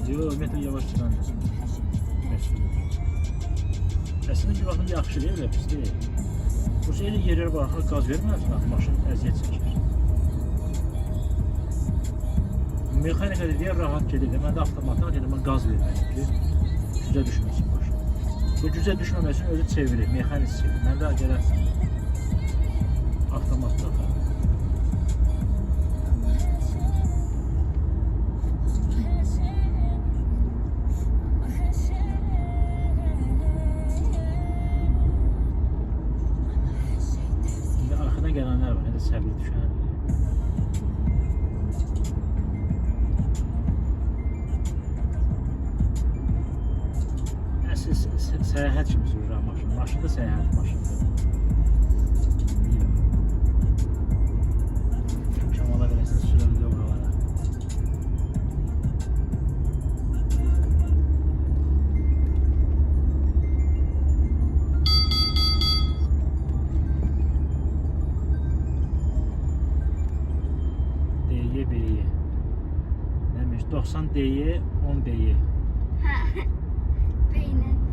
Yox, ümumiyyətlə yavaş çıxandır. Əslində ki, baxın, yaxşı deyil, pis deyil. Bursa elə yerlərə baxır, qaz verməsin, maşın əziyyət çəkir. Mexanikada deyər, rahat gedir. Mən də avtomatdan dedim, mən qaz verməliyim ki, gücə düşməsin maşın. Bu gücə düşməməsin, özü çevirir, mexanik çevirir. Mən də gələ avtomatdan. Gelenler var, hadi səbir düşən. Əsl səyahət kimi sürürəm maşın. Maşın da səyahət maşındır. Kamala verəsin, sürəlidir oralara. B'ye. Demiş 90 D'ye 10 B'ye. Ha. Beyne.